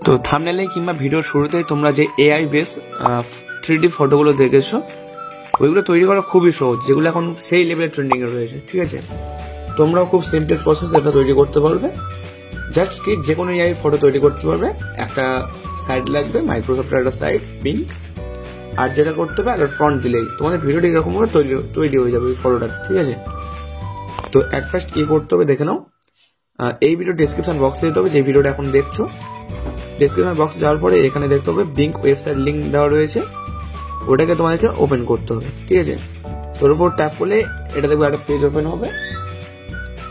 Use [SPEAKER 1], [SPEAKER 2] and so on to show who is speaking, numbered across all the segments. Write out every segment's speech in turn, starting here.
[SPEAKER 1] তো থাম্বনেলে কিংবা ভিডিওর শুরুতেই তোমরা যে এআই বেস 3D ফটোগুলো দেখেছো ওইগুলো তৈরি করা খুবই সহজ, যেগুলো এখন সেই লেভেলে ট্রেন্ডিং এ রয়েছে। ঠিক আছে, তোমরাও খুব সিম্পল প্রসেস এটা তৈরি করতে পারবে। জাস্ট কি যে কোনো এআই ফটো তৈরি করতে পারবে। একটা সাইড লাগবে, মাইক্রোসফটের একটা সাইড পিঙ্ক, আর যেটা করতে হবে একটা ফ্রন্ট দিলেই তোমাদের ভিডিওটা এরকম ভাবে তৈরি হয়ে যাবে ওই ফটোটা। ঠিক আছে, তো অ্যাট ফার্স্ট কি করতে হবে দেখে নাও। এই ভিডিও ডেসক্রিপশন বক্সে দিতে হবে, যে ভিডিওটা এখন দেখছো। ডেসক্রিপশন বক্সে যাওয়ার পরে এখানে দেখতে হবে বিঙ্ক ওয়েবসাইট লিঙ্ক দেওয়া রয়েছে, ওটাকে তোমাদেরকে ওপেন করতে হবে। ঠিক আছে, তোর উপর ট্যাপ করলে এটা দেখবে একটা পেজ ওপেন হবে।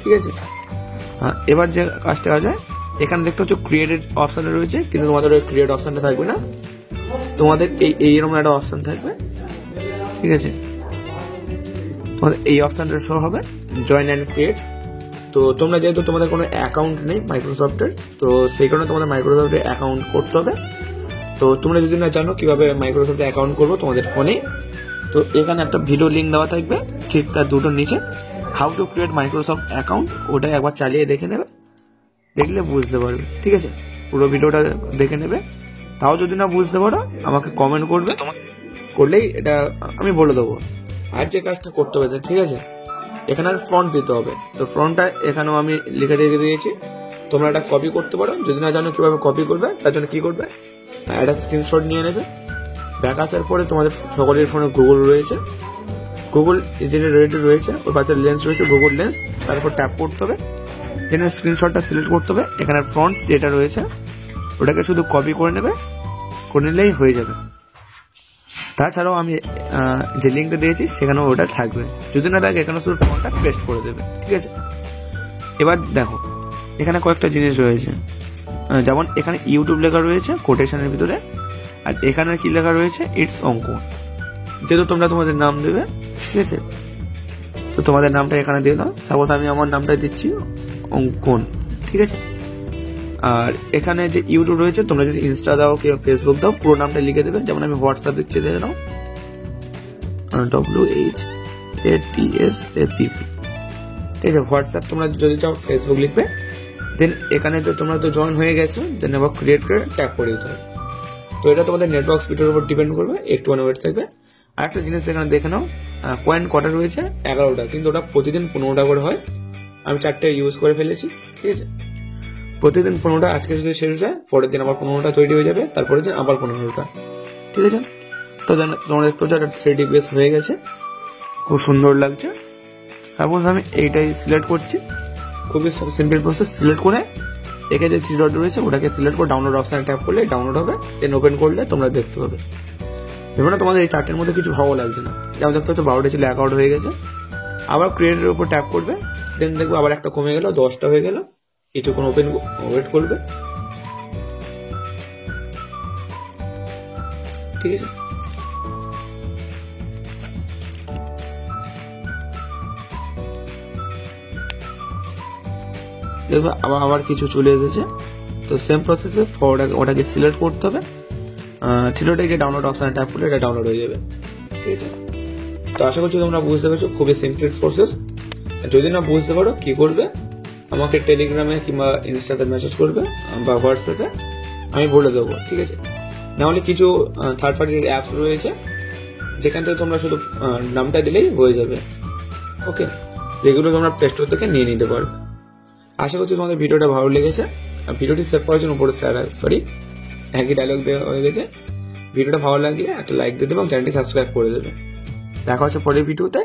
[SPEAKER 1] ঠিক আছে, এবার যে কাজটা কাজ হয়, এখানে দেখতে হচ্ছে ক্রিয়েটেড অপশানে রয়েছে, কিন্তু তোমাদের ওই ক্রিয়েট অপশানটা থাকবে না, তোমাদের এইরকম একটা অপশান থাকবে। ঠিক আছে, তোমাদের এই অপশানটা শো হবে জয়েন অ্যান্ড ক্রিয়েট। তো তোমরা যেহেতু তোমাদের কোনো অ্যাকাউন্ট নেই মাইক্রোসফটের, তো সেই কারণে তোমাদের মাইক্রোসফটের অ্যাকাউন্ট করতে হবে। তো তোমরা যদি না জানো কিভাবে মাইক্রোসফটে অ্যাকাউন্ট করবো তোমাদের ফোনে, তো এখানে একটা ভিডিও লিঙ্ক দেওয়া থাকবে ঠিক তার দুটোর নিচে, how to create Microsoft account, ওটা একবার চালিয়ে দেখে নেবে, দেখলে বুঝতে পারবে। ঠিক আছে, পুরো ভিডিওটা দেখে নেবে। তাও যদি না বুঝতে পারো আমাকে কমেন্ট করবে, করলেই এটা আমি বলে দেবো। আর যে কাজটা করতে হবে, ঠিক আছে, এখানে ফ্রন্ট দিতে হবে। তো ফ্রন্টটা এখানেও আমি লিখে রেখে দিয়েছি, তোমরা এটা কপি করতে পারো। যদি না জানো কিভাবে কপি করবে, তার জন্য কি করবে, একটা স্ক্রিনশট নিয়ে নেবে। ব্যাক আসার পরে তোমাদের সকলের ফোনে গুগল রয়েছে, গুগল যেটা রেডি রয়েছে ওর পাশে লেন্স রয়েছে, গুগল লেন্স, তারপর ট্যাপ করতে হবে, এখানে স্ক্রিনশটটা সিলেক্ট করতে হবে। এখানে ফ্রন্ট যেটা রয়েছে ওটাকে শুধু কপি করে নেবে, করে নিলেই হয়ে যাবে। তাছাড়াও আমি যে লিঙ্কটা দিয়েছি সেখানেও ওটা থাকবে, যদি না থাকে এখানে শুধু ফ্রন্টটা পেস্ট করে দেবে। ঠিক আছে, এবার দেখো এখানে কয়েকটা জিনিস রয়েছে, যেমন এখানে ইউটিউব লেখা রয়েছে কোটেশনের ভিতরে, আর এখানে কি লেখা রয়েছে ইটস অঙ্কন। যেহেতু তোমরা তোমাদের নাম দেবে, ঠিক আছে, তো তোমাদের নামটা এখানে দিয়ে দাও। সাপোজ আমি আমার নামটা দিচ্ছি অঙ্কন। ঠিক আছে, আর এখানে যে ইউটিউব রয়েছে, তোমরা যদি ইনস্টা দাও কিংবা ফেসবুক দাও, পুরো নামটা লিখে দেবে। যেমন আমি হোয়াটসঅ্যাপ দিচ্ছি, দেখে নাও WHATSAPP। ঠিক আছে, হোয়াটসঅ্যাপ তোমরা যদি চাও ফেসবুক লিখবে। দেন এখানে তো তোমরা তো জয়েন হয়ে গেছো, দেন আবার ক্রিয়েট করে ট্যাপ করে দিতে হবে। তো এটা তোমাদের নেটওয়ার্ক স্পিডের উপর ডিপেন্ড করবে, একটু ওয়েট থাকবে। আর একটা জিনিস এখানে দেখে নাও, কয়েন কটা রয়েছে 11টা, কিন্তু ওটা প্রতিদিন 15টা করে হয়। আমি 4টে ইউজ করে ফেলেছি। ঠিক আছে, প্রতিদিন 15টা, আজকে যদি শেষ যায় পরের দিন আবার 15টা তৈরি হয়ে যাবে, তারপরের দিন আবার 15টা। ঠিক আছে, তো তোমরা দেখতে পাচ্ছ একটা 3D বেস হয়ে গেছে, খুব সুন্দর লাগছে। সাপোজ আমি এইটাই সিলেক্ট করছি, খুবই সিম্পল প্রসেস। সিলেক্ট করে এখানে যে 3 ডট রয়েছে ওটাকে সিলেক্ট করে ডাউনলোড অপশানে ট্যাপ করলে ডাউনলোড হবে, দেন ওপেন করলে তোমরা দেখতে পাবে। এবার না তোমাদের এই 4টের মধ্যে কিছু ভালো লাগছে না, যেমন দেখতে হচ্ছে 12টা ছিল 11 হয়ে গেছে। আবার ক্রিয়েটের উপর ট্যাপ করবে, দেন দেখবে আবার একটা কমে গেল, 10টা হয়ে গেল। কিছুক্ষণ ওয়েট করবে। ঠিক আছে, দেখো আবার কিছু চলে এসেছে। তো সেম প্রসেসে ওটাকে সিলেক্ট করতে হবে, থিলোটাকে ডাউনলোড অপশানে ট্যাপ করলে এটা ডাউনলোড হয়ে যাবে। ঠিক আছে, তো আশা করছি তোমরা বুঝতে পেরেছো, খুবই সিম্পল প্রসেস। যদি না বুঝতে পারো কি করবে, আমাকে টেলিগ্রামে কিংবা ইনস্টাতে মেসেজ করবে বা হোয়াটসঅ্যাপে, আমি বলে দেবো। ঠিক আছে, নাহলে কিছু থার্ড পার্টির অ্যাপস রয়েছে যেখান থেকে তোমরা শুধু নামটা দিলেই হয়ে যাবে। ওকে, যেগুলো তোমরা প্লে স্টোর থেকে নিয়ে নিতে পারবে। আশা করছি তোমাদের ভিডিওটা ভালো লেগেছে। ভিডিওটি সেভ করার জন্য উপরে একই ডায়লগ দেওয়া হয়ে গেছে। ভিডিওটা ভালো লাগলে একটা লাইক দিয়ে দেবে এবং চ্যানেলটি সাবস্ক্রাইব করে দেবে। দেখা হচ্ছে পরের ভিডিওতে।